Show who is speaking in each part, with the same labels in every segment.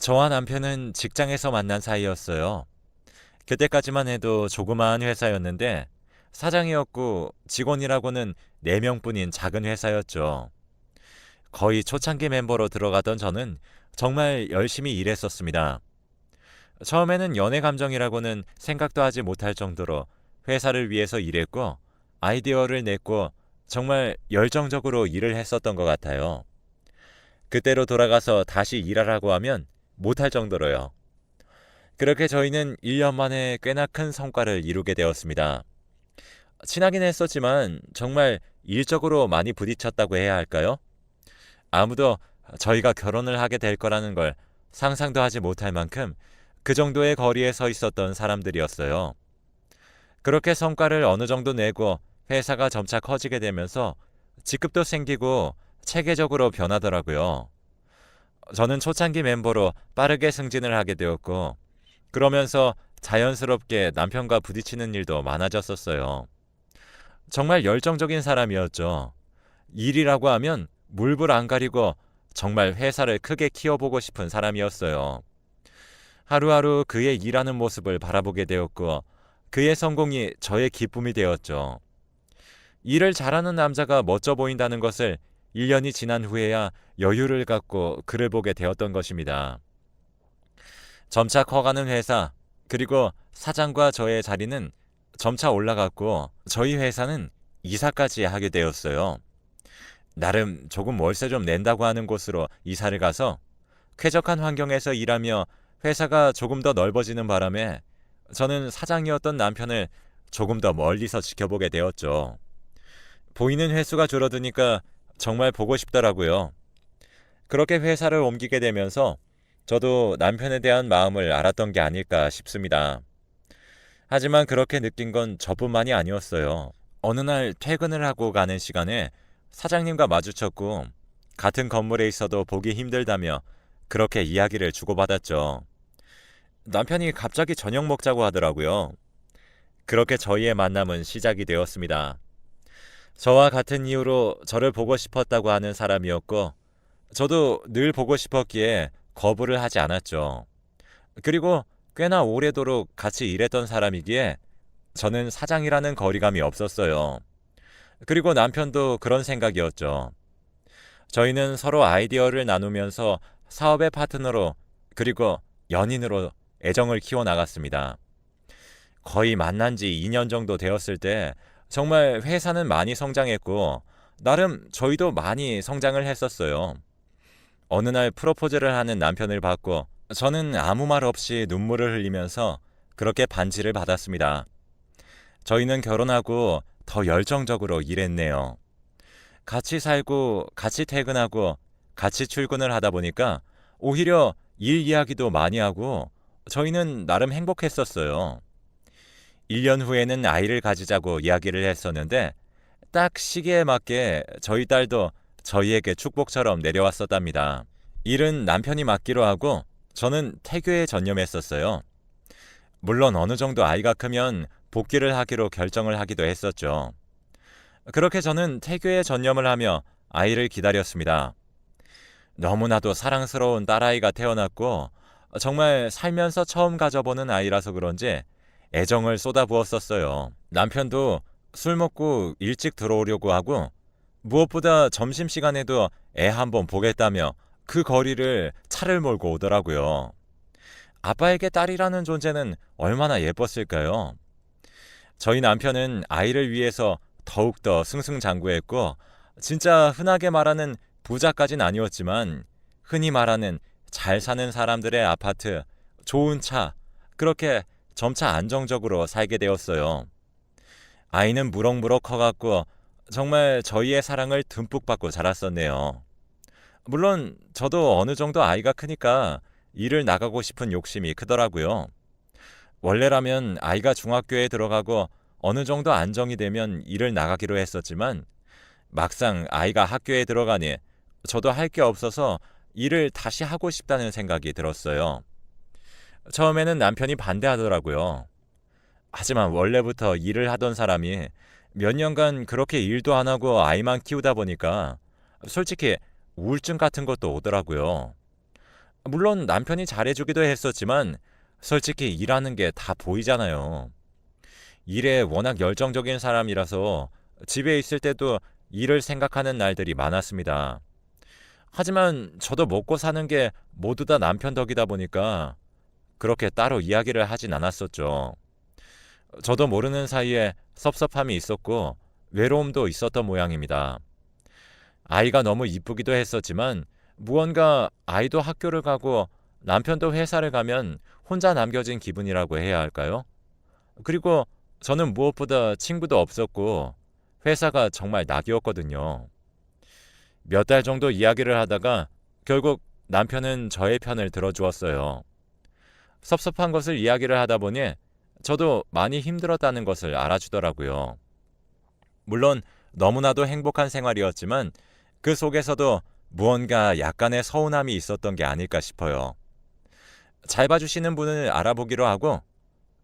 Speaker 1: 저와 남편은 직장에서 만난 사이였어요. 그때까지만 해도 조그마한 회사였는데 사장이었고 직원이라고는 4명뿐인 작은 회사였죠. 거의 초창기 멤버로 들어가던 저는 정말 열심히 일했었습니다. 처음에는 연애 감정이라고는 생각도 하지 못할 정도로 회사를 위해서 일했고 아이디어를 냈고 정말 열정적으로 일을 했었던 것 같아요. 그때로 돌아가서 다시 일하라고 하면 못할 정도로요. 그렇게 저희는 1년 만에 꽤나 큰 성과를 이루게 되었습니다. 친하긴 했었지만 정말 일적으로 많이 부딪혔다고 해야 할까요? 아무도 저희가 결혼을 하게 될 거라는 걸 상상도 하지 못할 만큼 그 정도의 거리에 서 있었던 사람들이었어요. 그렇게 성과를 어느 정도 내고 회사가 점차 커지게 되면서 직급도 생기고 체계적으로 변하더라고요. 저는 초창기 멤버로 빠르게 승진을 하게 되었고 그러면서 자연스럽게 남편과 부딪히는 일도 많아졌었어요. 정말 열정적인 사람이었죠. 일이라고 하면 물불 안 가리고 정말 회사를 크게 키워보고 싶은 사람이었어요. 하루하루 그의 일하는 모습을 바라보게 되었고 그의 성공이 저의 기쁨이 되었죠. 일을 잘하는 남자가 멋져 보인다는 것을 1년이 지난 후에야 여유를 갖고 그를 보게 되었던 것입니다. 점차 커가는 회사, 그리고 사장과 저의 자리는 점차 올라갔고 저희 회사는 이사까지 하게 되었어요. 나름 조금 월세 좀 낸다고 하는 곳으로 이사를 가서 쾌적한 환경에서 일하며 회사가 조금 더 넓어지는 바람에 저는 사장이었던 남편을 조금 더 멀리서 지켜보게 되었죠. 보이는 횟수가 줄어드니까 정말 보고 싶더라고요. 그렇게 회사를 옮기게 되면서 저도 남편에 대한 마음을 알았던 게 아닐까 싶습니다. 하지만 그렇게 느낀 건 저뿐만이 아니었어요. 어느 날 퇴근을 하고 가는 시간에 사장님과 마주쳤고 같은 건물에 있어도 보기 힘들다며 그렇게 이야기를 주고받았죠. 남편이 갑자기 저녁 먹자고 하더라고요. 그렇게 저희의 만남은 시작이 되었습니다. 저와 같은 이유로 저를 보고 싶었다고 하는 사람이었고 저도 늘 보고 싶었기에 거부를 하지 않았죠. 그리고 꽤나 오래도록 같이 일했던 사람이기에 저는 사장이라는 거리감이 없었어요. 그리고 남편도 그런 생각이었죠. 저희는 서로 아이디어를 나누면서 사업의 파트너로 그리고 연인으로 애정을 키워나갔습니다. 거의 만난 지 2년 정도 되었을 때 정말 회사는 많이 성장했고 나름 저희도 많이 성장을 했었어요. 어느 날 프로포즈를 하는 남편을 봤고 저는 아무 말 없이 눈물을 흘리면서 그렇게 반지를 받았습니다. 저희는 결혼하고 더 열정적으로 일했네요. 같이 살고 같이 퇴근하고 같이 출근을 하다 보니까 오히려 일 이야기도 많이 하고 저희는 나름 행복했었어요. 1년 후에는 아이를 가지자고 이야기를 했었는데 딱 시기에 맞게 저희 딸도 저희에게 축복처럼 내려왔었답니다. 일은 남편이 맡기로 하고 저는 태교에 전념했었어요. 물론 어느 정도 아이가 크면 복귀를 하기로 결정을 하기도 했었죠. 그렇게 저는 태교에 전념을 하며 아이를 기다렸습니다. 너무나도 사랑스러운 딸아이가 태어났고 정말 살면서 처음 가져보는 아이라서 그런지 애정을 쏟아부었었어요. 남편도 술 먹고 일찍 들어오려고 하고 무엇보다 점심시간에도 애 한번 보겠다며 그 거리를 차를 몰고 오더라고요. 아빠에게 딸이라는 존재는 얼마나 예뻤을까요? 저희 남편은 아이를 위해서 더욱더 승승장구했고 진짜 흔하게 말하는 부자까진 아니었지만 흔히 말하는 잘 사는 사람들의 아파트, 좋은 차, 그렇게 점차 안정적으로 살게 되었어요. 아이는 무럭무럭 커갔고 정말 저희의 사랑을 듬뿍 받고 자랐었네요. 물론 저도 어느 정도 아이가 크니까 일을 나가고 싶은 욕심이 크더라고요. 원래라면 아이가 중학교에 들어가고 어느 정도 안정이 되면 일을 나가기로 했었지만 막상 아이가 학교에 들어가니 저도 할 게 없어서 일을 다시 하고 싶다는 생각이 들었어요. 처음에는 남편이 반대하더라고요. 하지만 원래부터 일을 하던 사람이 몇 년간 그렇게 일도 안 하고 아이만 키우다 보니까 솔직히 우울증 같은 것도 오더라고요. 물론 남편이 잘해주기도 했었지만 솔직히 일하는 게 다 보이잖아요. 일에 워낙 열정적인 사람이라서 집에 있을 때도 일을 생각하는 날들이 많았습니다. 하지만 저도 먹고 사는 게 모두 다 남편 덕이다 보니까 그렇게 따로 이야기를 하진 않았었죠. 저도 모르는 사이에 섭섭함이 있었고 외로움도 있었던 모양입니다. 아이가 너무 이쁘기도 했었지만 무언가 아이도 학교를 가고 남편도 회사를 가면 혼자 남겨진 기분이라고 해야 할까요? 그리고 저는 무엇보다 친구도 없었고 회사가 정말 낙이었거든요. 몇 달 정도 이야기를 하다가 결국 남편은 저의 편을 들어주었어요. 섭섭한 것을 이야기를 하다 보니 저도 많이 힘들었다는 것을 알아주더라고요. 물론 너무나도 행복한 생활이었지만 그 속에서도 무언가 약간의 서운함이 있었던 게 아닐까 싶어요. 잘 봐주시는 분을 알아보기로 하고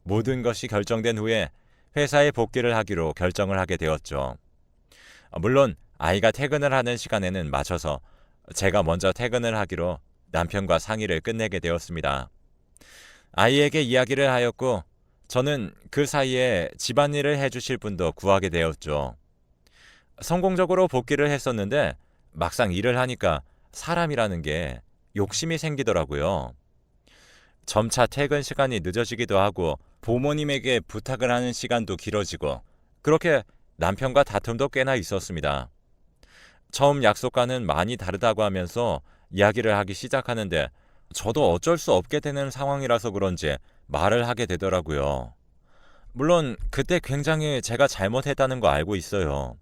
Speaker 1: 모든 것이 결정된 후에 회사에 복귀를 하기로 결정을 하게 되었죠. 물론 아이가 퇴근을 하는 시간에는 맞춰서 제가 먼저 퇴근을 하기로 남편과 상의를 끝내게 되었습니다. 아이에게 이야기를 하였고 저는 그 사이에 집안일을 해주실 분도 구하게 되었죠. 성공적으로 복귀를 했었는데 막상 일을 하니까 사람이라는 게 욕심이 생기더라고요. 점차 퇴근 시간이 늦어지기도 하고 부모님에게 부탁을 하는 시간도 길어지고 그렇게 남편과 다툼도 꽤나 있었습니다. 처음 약속과는 많이 다르다고 하면서 이야기를 하기 시작하는데 저도 어쩔 수 없게 되는 상황이라서 그런지 말을 하게 되더라고요. 물론 그때 굉장히 제가 잘못했다는 거 알고 있어요.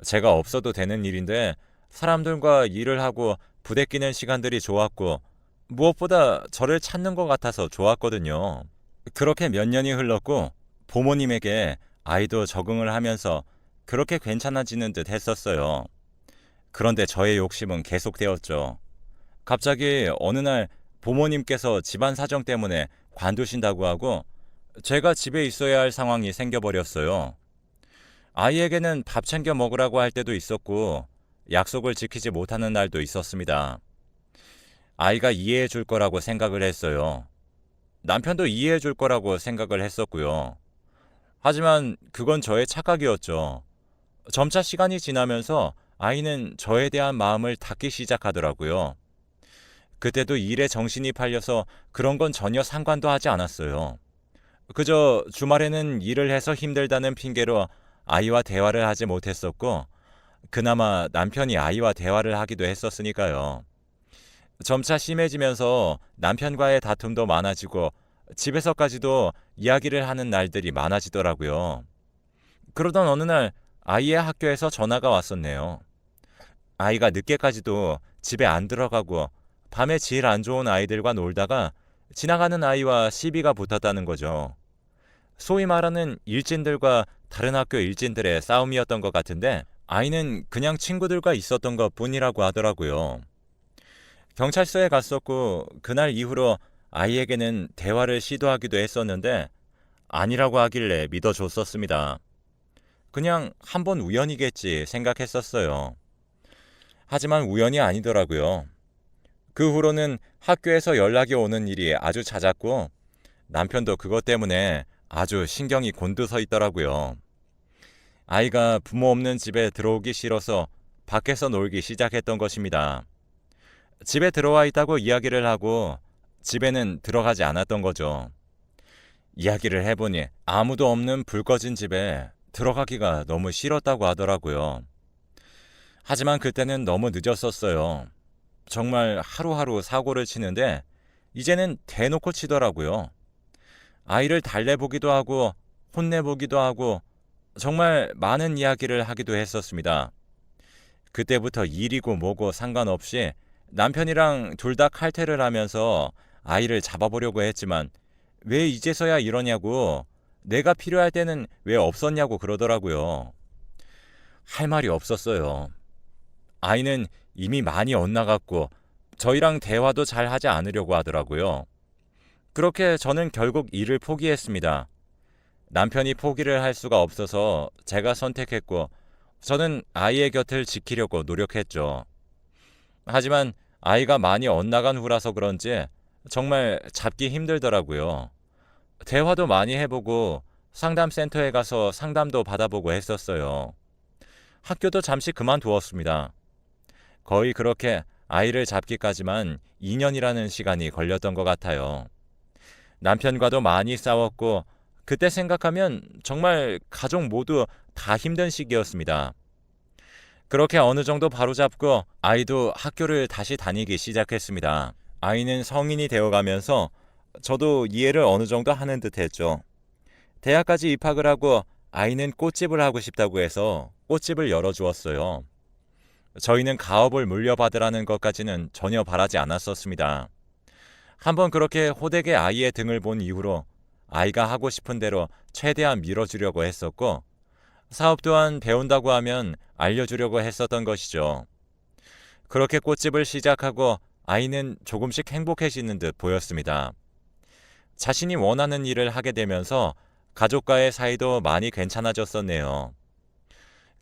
Speaker 1: 제가 없어도 되는 일인데 사람들과 일을 하고 부대끼는 시간들이 좋았고 무엇보다 저를 찾는 것 같아서 좋았거든요. 그렇게 몇 년이 흘렀고 부모님에게 아이도 적응을 하면서 그렇게 괜찮아지는 듯 했었어요. 그런데 저의 욕심은 계속되었죠. 갑자기 어느 날 부모님께서 집안 사정 때문에 관두신다고 하고 제가 집에 있어야 할 상황이 생겨버렸어요. 아이에게는 밥 챙겨 먹으라고 할 때도 있었고 약속을 지키지 못하는 날도 있었습니다. 아이가 이해해 줄 거라고 생각을 했어요. 남편도 이해해 줄 거라고 생각을 했었고요. 하지만 그건 저의 착각이었죠. 점차 시간이 지나면서 아이는 저에 대한 마음을 닫기 시작하더라고요. 그때도 일에 정신이 팔려서 그런 건 전혀 상관도 하지 않았어요. 그저 주말에는 일을 해서 힘들다는 핑계로 아이와 대화를 하지 못했었고, 그나마 남편이 아이와 대화를 하기도 했었으니까요. 점차 심해지면서 남편과의 다툼도 많아지고 집에서까지도 이야기를 하는 날들이 많아지더라고요. 그러던 어느 날 아이의 학교에서 전화가 왔었네요. 아이가 늦게까지도 집에 안 들어가고 밤에 질 안 좋은 아이들과 놀다가 지나가는 아이와 시비가 붙었다는 거죠. 소위 말하는 일진들과 다른 학교 일진들의 싸움이었던 것 같은데 아이는 그냥 친구들과 있었던 것 뿐이라고 하더라고요. 경찰서에 갔었고 그날 이후로 아이에게는 대화를 시도하기도 했었는데 아니라고 하길래 믿어줬었습니다. 그냥 한번 우연이겠지 생각했었어요. 하지만 우연이 아니더라고요. 그 후로는 학교에서 연락이 오는 일이 아주 잦았고 남편도 그것 때문에 아주 신경이 곤두서 있더라고요. 아이가 부모 없는 집에 들어오기 싫어서 밖에서 놀기 시작했던 것입니다. 집에 들어와 있다고 이야기를 하고 집에는 들어가지 않았던 거죠. 이야기를 해보니 아무도 없는 불 꺼진 집에 들어가기가 너무 싫었다고 하더라고요. 하지만 그때는 너무 늦었었어요. 정말 하루하루 사고를 치는데 이제는 대놓고 치더라고요. 아이를 달래보기도 하고 혼내보기도 하고 정말 많은 이야기를 하기도 했었습니다. 그때부터 일이고 뭐고 상관없이 남편이랑 둘 다 칼퇴를 하면서 아이를 잡아보려고 했지만 왜 이제서야 이러냐고 내가 필요할 때는 왜 없었냐고 그러더라고요. 할 말이 없었어요. 아이는 이미 많이 엇나갔고 저희랑 대화도 잘 하지 않으려고 하더라고요. 그렇게 저는 결국 일을 포기했습니다. 남편이 포기를 할 수가 없어서 제가 선택했고 저는 아이의 곁을 지키려고 노력했죠. 하지만 아이가 많이 엇나간 후라서 그런지 정말 잡기 힘들더라고요. 대화도 많이 해보고 상담센터에 가서 상담도 받아보고 했었어요. 학교도 잠시 그만두었습니다. 거의 그렇게 아이를 잡기까지만 2년이라는 시간이 걸렸던 것 같아요. 남편과도 많이 싸웠고 그때 생각하면 정말 가족 모두 다 힘든 시기였습니다. 그렇게 어느 정도 바로잡고 아이도 학교를 다시 다니기 시작했습니다. 아이는 성인이 되어가면서 저도 이해를 어느 정도 하는 듯 했죠. 대학까지 입학을 하고 아이는 꽃집을 하고 싶다고 해서 꽃집을 열어주었어요. 저희는 가업을 물려받으라는 것까지는 전혀 바라지 않았었습니다. 한번 그렇게 호되게 아이의 등을 본 이후로 아이가 하고 싶은 대로 최대한 밀어주려고 했었고 사업 또한 배운다고 하면 알려주려고 했었던 것이죠. 그렇게 꽃집을 시작하고 아이는 조금씩 행복해지는 듯 보였습니다. 자신이 원하는 일을 하게 되면서 가족과의 사이도 많이 괜찮아졌었네요.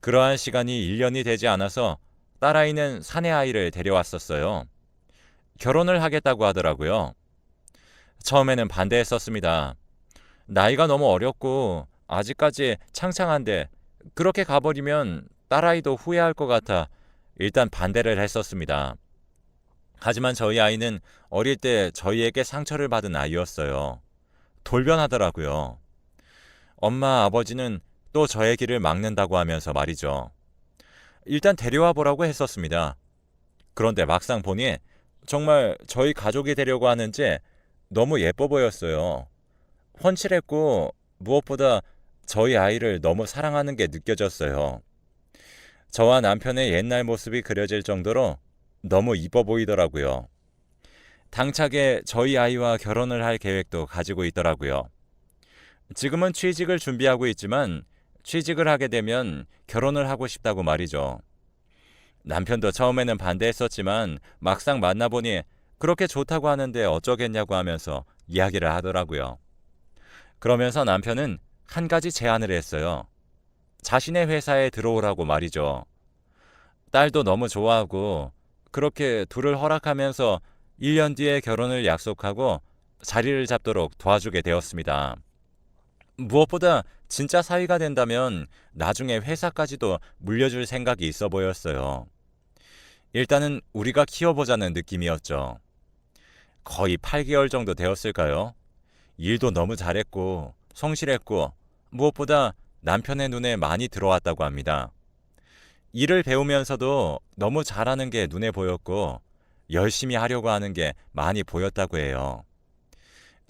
Speaker 1: 그러한 시간이 1년이 되지 않아서 딸아이는 사내아이를 데려왔었어요. 결혼을 하겠다고 하더라고요. 처음에는 반대했었습니다. 나이가 너무 어렸고 아직까지 창창한데 그렇게 가버리면 딸아이도 후회할 것 같아 일단 반대를 했었습니다. 하지만 저희 아이는 어릴 때 저희에게 상처를 받은 아이였어요. 돌변하더라고요. 엄마, 아버지는 또 저의 길을 막는다고 하면서 말이죠. 일단 데려와 보라고 했었습니다. 그런데 막상 보니 정말 저희 가족이 되려고 하는지 너무 예뻐 보였어요. 훤칠했고 무엇보다 저희 아이를 너무 사랑하는 게 느껴졌어요. 저와 남편의 옛날 모습이 그려질 정도로 너무 이뻐 보이더라고요. 당차게 저희 아이와 결혼을 할 계획도 가지고 있더라고요. 지금은 취직을 준비하고 있지만 취직을 하게 되면 결혼을 하고 싶다고 말이죠. 남편도 처음에는 반대했었지만 막상 만나보니 그렇게 좋다고 하는데 어쩌겠냐고 하면서 이야기를 하더라고요. 그러면서 남편은 한 가지 제안을 했어요. 자신의 회사에 들어오라고 말이죠. 딸도 너무 좋아하고 그렇게 둘을 허락하면서 1년 뒤에 결혼을 약속하고 자리를 잡도록 도와주게 되었습니다. 무엇보다 진짜 사위가 된다면 나중에 회사까지도 물려줄 생각이 있어 보였어요. 일단은 우리가 키워보자는 느낌이었죠. 거의 8개월 정도 되었을까요? 일도 너무 잘했고 성실했고 무엇보다 남편의 눈에 많이 들어왔다고 합니다. 일을 배우면서도 너무 잘하는 게 눈에 보였고 열심히 하려고 하는 게 많이 보였다고 해요.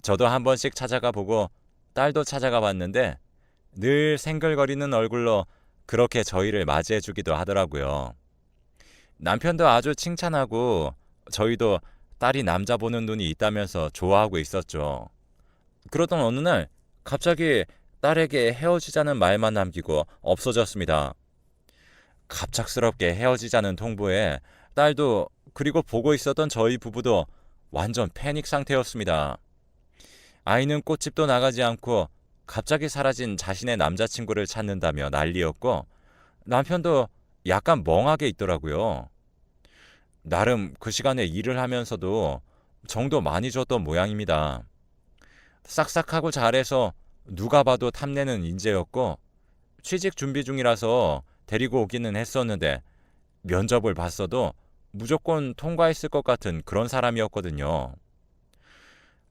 Speaker 1: 저도 한 번씩 찾아가 보고 딸도 찾아가 봤는데 늘 생글거리는 얼굴로 그렇게 저희를 맞이해 주기도 하더라고요. 남편도 아주 칭찬하고 저희도 딸이 남자 보는 눈이 있다면서 좋아하고 있었죠. 그러던 어느 날 갑자기 딸에게 헤어지자는 말만 남기고 없어졌습니다. 갑작스럽게 헤어지자는 통보에 딸도 그리고 보고 있었던 저희 부부도 완전 패닉 상태였습니다. 아이는 꽃집도 나가지 않고 갑자기 사라진 자신의 남자친구를 찾는다며 난리였고 남편도 약간 멍하게 있더라고요. 나름 그 시간에 일을 하면서도 정도 많이 줬던 모양입니다. 싹싹하고 잘해서 누가 봐도 탐내는 인재였고 취직 준비 중이라서 데리고 오기는 했었는데 면접을 봤어도 무조건 통과했을 것 같은 그런 사람이었거든요.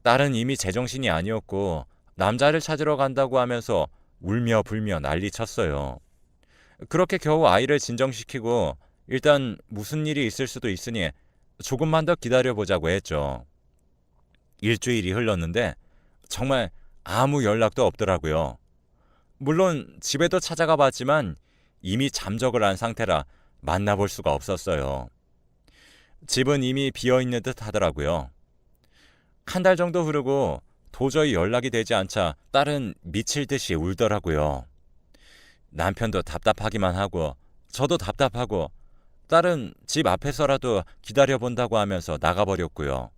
Speaker 1: 딸은 이미 제정신이 아니었고 남자를 찾으러 간다고 하면서 울며 불며 난리 쳤어요. 그렇게 겨우 아이를 진정시키고 일단 무슨 일이 있을 수도 있으니 조금만 더 기다려보자고 했죠. 일주일이 흘렀는데 정말 아무 연락도 없더라고요. 물론 집에도 찾아가 봤지만 이미 잠적을 한 상태라 만나볼 수가 없었어요. 집은 이미 비어있는 듯 하더라고요. 한 달 정도 흐르고 도저히 연락이 되지 않자 딸은 미칠 듯이 울더라고요. 남편도 답답하기만 하고 저도 답답하고 딸은 집 앞에서라도 기다려본다고 하면서 나가버렸고요.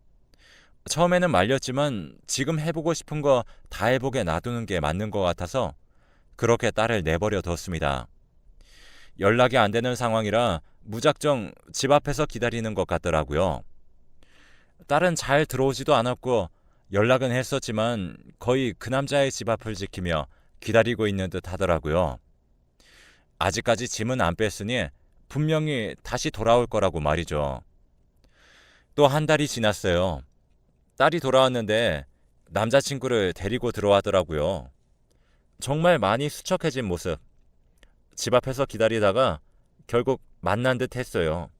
Speaker 1: 처음에는 말렸지만 지금 해보고 싶은 거 다 해보게 놔두는 게 맞는 것 같아서 그렇게 딸을 내버려 뒀습니다. 연락이 안 되는 상황이라 무작정 집 앞에서 기다리는 것 같더라고요. 딸은 잘 들어오지도 않았고 연락은 했었지만 거의 그 남자의 집 앞을 지키며 기다리고 있는 듯 하더라고요. 아직까지 짐은 안 뺐으니 분명히 다시 돌아올 거라고 말이죠. 또 한 달이 지났어요. 딸이 돌아왔는데 남자친구를 데리고 들어왔더라고요. 정말 많이 수척해진 모습. 집 앞에서 기다리다가 결국 만난 듯 했어요.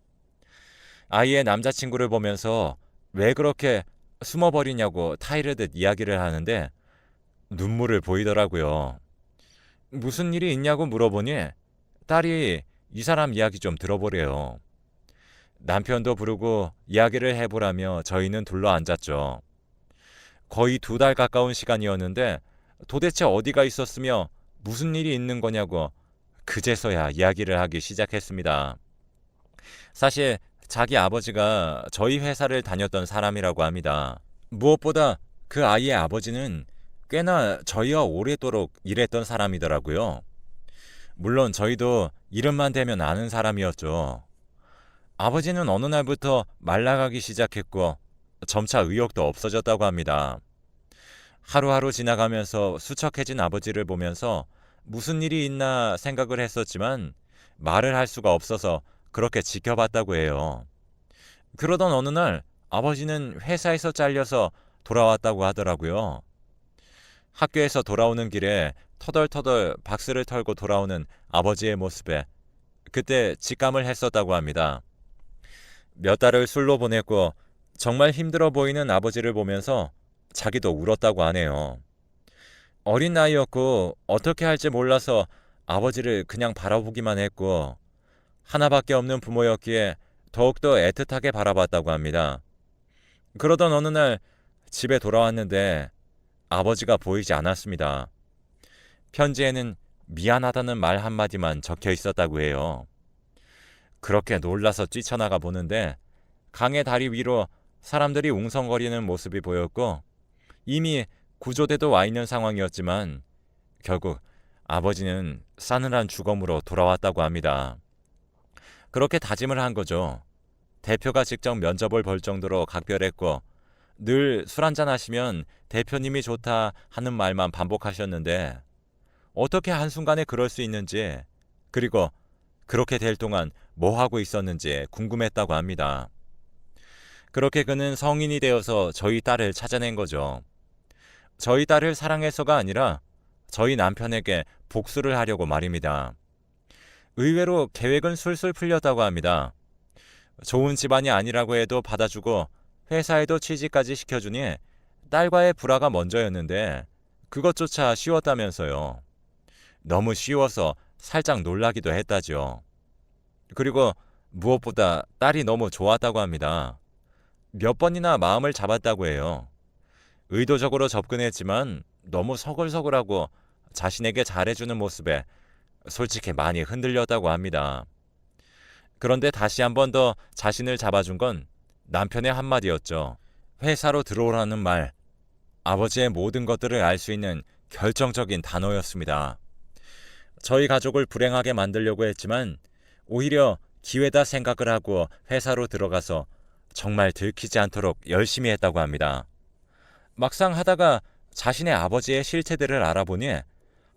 Speaker 1: 아이의 남자친구를 보면서 왜 그렇게 숨어버리냐고 타이르듯 이야기를 하는데 눈물을 보이더라고요. 무슨 일이 있냐고 물어보니 딸이 이 사람 이야기 좀 들어보래요. 남편도 부르고 이야기를 해보라며 저희는 둘러앉았죠. 거의 2달 가까운 시간이었는데 도대체 어디가 있었으며 무슨 일이 있는 거냐고 그제서야 이야기를 하기 시작했습니다. 사실 자기 아버지가 저희 회사를 다녔던 사람이라고 합니다. 무엇보다 그 아이의 아버지는 꽤나 저희와 오래도록 일했던 사람이더라고요. 물론 저희도 이름만 대면 아는 사람이었죠. 아버지는 어느 날부터 말라가기 시작했고 점차 의욕도 없어졌다고 합니다. 하루하루 지나가면서 수척해진 아버지를 보면서 무슨 일이 있나 생각을 했었지만 말을 할 수가 없어서 그렇게 지켜봤다고 해요. 그러던 어느 날 아버지는 회사에서 잘려서 돌아왔다고 하더라고요. 학교에서 돌아오는 길에 터덜터덜 박스를 털고 돌아오는 아버지의 모습에 그때 직감을 했었다고 합니다. 몇 달을 술로 보냈고 정말 힘들어 보이는 아버지를 보면서 자기도 울었다고 하네요. 어린 나이였고 어떻게 할지 몰라서 아버지를 그냥 바라보기만 했고 하나밖에 없는 부모였기에 더욱더 애틋하게 바라봤다고 합니다. 그러던 어느 날 집에 돌아왔는데 아버지가 보이지 않았습니다. 편지에는 미안하다는 말 한마디만 적혀 있었다고 해요. 그렇게 놀라서 뛰쳐나가 보는데 강의 다리 위로 사람들이 웅성거리는 모습이 보였고 이미 구조대도 와 있는 상황이었지만 결국 아버지는 싸늘한 죽음으로 돌아왔다고 합니다. 그렇게 다짐을 한 거죠. 대표가 직접 면접을 볼 정도로 각별했고 늘 술 한잔 하시면 대표님이 좋다 하는 말만 반복하셨는데 어떻게 한순간에 그럴 수 있는지 그리고 그렇게 될 동안 뭐 하고 있었는지 궁금했다고 합니다. 그렇게 그는 성인이 되어서 저희 딸을 찾아낸 거죠. 저희 딸을 사랑해서가 아니라 저희 남편에게 복수를 하려고 말입니다. 의외로 계획은 술술 풀렸다고 합니다. 좋은 집안이 아니라고 해도 받아주고 회사에도 취직까지 시켜주니 딸과의 불화가 먼저였는데 그것조차 쉬웠다면서요. 너무 쉬워서 살짝 놀라기도 했다죠. 그리고 무엇보다 딸이 너무 좋았다고 합니다. 몇 번이나 마음을 잡았다고 해요. 의도적으로 접근했지만 너무 서글서글하고 자신에게 잘해주는 모습에 솔직히 많이 흔들렸다고 합니다. 그런데 다시 한 번 더 자신을 잡아준 건 남편의 한마디였죠. 회사로 들어오라는 말, 아버지의 모든 것들을 알 수 있는 결정적인 단어였습니다. 저희 가족을 불행하게 만들려고 했지만 오히려 기회다 생각을 하고 회사로 들어가서 정말 들키지 않도록 열심히 했다고 합니다. 막상 하다가 자신의 아버지의 실체들을 알아보니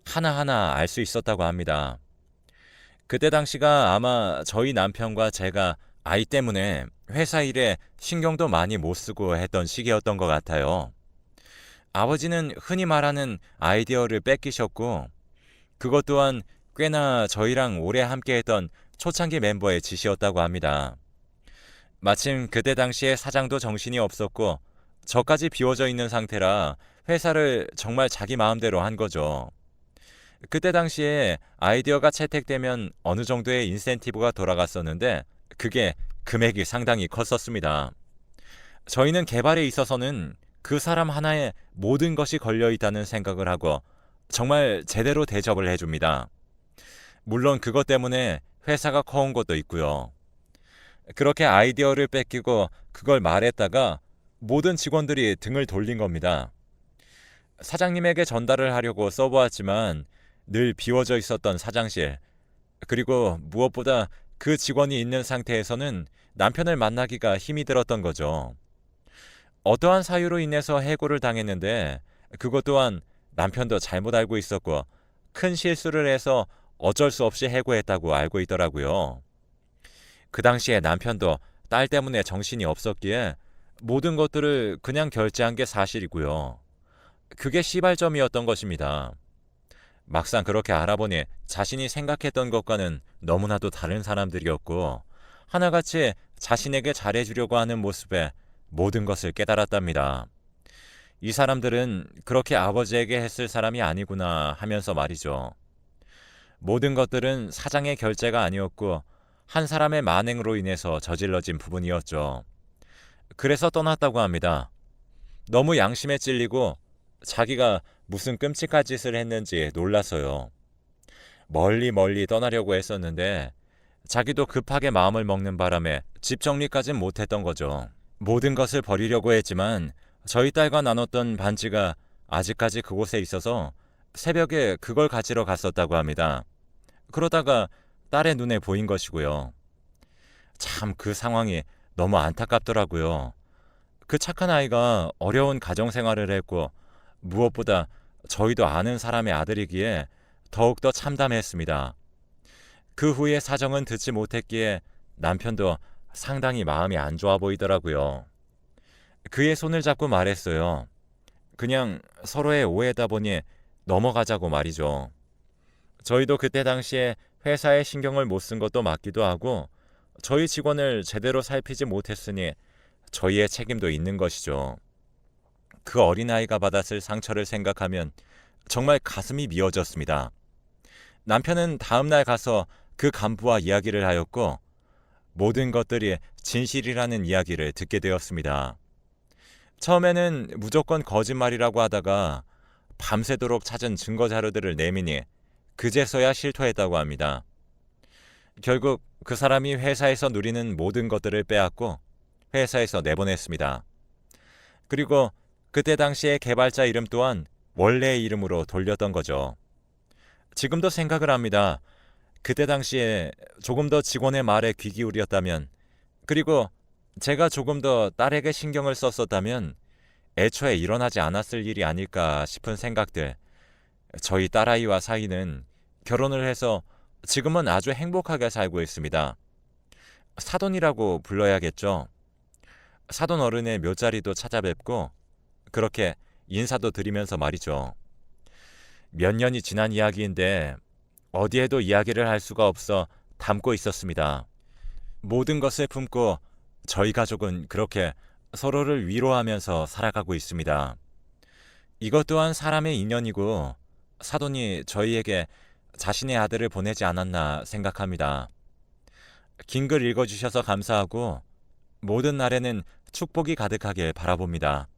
Speaker 1: 하나하나 알 수 있었다고 합니다. 그때 당시가 아마 저희 남편과 제가 아이 때문에 회사 일에 신경도 많이 못 쓰고 했던 시기였던 것 같아요. 아버지는 흔히 말하는 아이디어를 뺏기셨고 그것 또한 꽤나 저희랑 오래 함께했던 초창기 멤버의 짓이었다고 합니다. 마침 그때 당시에 사장도 정신이 없었고 저까지 비워져 있는 상태라 회사를 정말 자기 마음대로 한 거죠. 그때 당시에 아이디어가 채택되면 어느 정도의 인센티브가 돌아갔었는데 그게 금액이 상당히 컸었습니다. 저희는 개발에 있어서는 그 사람 하나에 모든 것이 걸려 있다는 생각을 하고 정말 제대로 대접을 해줍니다. 물론 그것 때문에 회사가 커온 것도 있고요. 그렇게 아이디어를 뺏기고 그걸 말했다가 모든 직원들이 등을 돌린 겁니다. 사장님에게 전달을 하려고 써보았지만 늘 비워져 있었던 사장실, 그리고 무엇보다 그 직원이 있는 상태에서는 남편을 만나기가 힘이 들었던 거죠. 어떠한 사유로 인해서 해고를 당했는데 그것 또한 남편도 잘못 알고 있었고 큰 실수를 해서 어쩔 수 없이 해고했다고 알고 있더라고요. 그 당시에 남편도 딸 때문에 정신이 없었기에 모든 것들을 그냥 결제한 게 사실이고요. 그게 시발점이었던 것입니다. 막상 그렇게 알아보니 자신이 생각했던 것과는 너무나도 다른 사람들이었고 하나같이 자신에게 잘해주려고 하는 모습에 모든 것을 깨달았답니다. 이 사람들은 그렇게 아버지에게 했을 사람이 아니구나 하면서 말이죠. 모든 것들은 사장의 결제가 아니었고 한 사람의 만행으로 인해서 저질러진 부분이었죠. 그래서 떠났다고 합니다. 너무 양심에 찔리고 자기가 무슨 끔찍한 짓을 했는지 놀라서요. 멀리 멀리 떠나려고 했었는데 자기도 급하게 마음을 먹는 바람에 집 정리까진 못했던 거죠. 모든 것을 버리려고 했지만 저희 딸과 나눴던 반지가 아직까지 그곳에 있어서 새벽에 그걸 가지러 갔었다고 합니다. 그러다가 딸의 눈에 보인 것이고요. 참 그 상황이 너무 안타깝더라고요. 그 착한 아이가 어려운 가정 생활을 했고 무엇보다 저희도 아는 사람의 아들이기에 더욱더 참담했습니다. 그 후에 사정은 듣지 못했기에 남편도 상당히 마음이 안 좋아 보이더라고요. 그의 손을 잡고 말했어요. 그냥 서로의 오해다 보니 넘어가자고 말이죠. 저희도 그때 당시에 회사에 신경을 못 쓴 것도 맞기도 하고 저희 직원을 제대로 살피지 못했으니 저희의 책임도 있는 것이죠. 그 어린아이가 받았을 상처를 생각하면 정말 가슴이 미어졌습니다. 남편은 다음날 가서 그 간부와 이야기를 하였고 모든 것들이 진실이라는 이야기를 듣게 되었습니다. 처음에는 무조건 거짓말이라고 하다가 밤새도록 찾은 증거 자료들을 내미니 그제서야 실토했다고 합니다. 결국 그 사람이 회사에서 누리는 모든 것들을 빼앗고 회사에서 내보냈습니다. 그리고 그때 당시의 개발자 이름 또한 원래의 이름으로 돌렸던 거죠. 지금도 생각을 합니다. 그때 당시에 조금 더 직원의 말에 귀 기울였다면, 그리고 제가 조금 더 딸에게 신경을 썼었다면 애초에 일어나지 않았을 일이 아닐까 싶은 생각들. 저희 딸아이와 사이는 결혼을 해서 지금은 아주 행복하게 살고 있습니다. 사돈이라고 불러야겠죠. 사돈 어른의 묘자리도 찾아뵙고 그렇게 인사도 드리면서 말이죠. 몇 년이 지난 이야기인데 어디에도 이야기를 할 수가 없어 담고 있었습니다. 모든 것을 품고 저희 가족은 그렇게 서로를 위로하면서 살아가고 있습니다. 이것 또한 사람의 인연이고 사돈이 저희에게 자신의 아들을 보내지 않았나 생각합니다. 긴 글 읽어주셔서 감사하고 모든 날에는 축복이 가득하길 바라봅니다.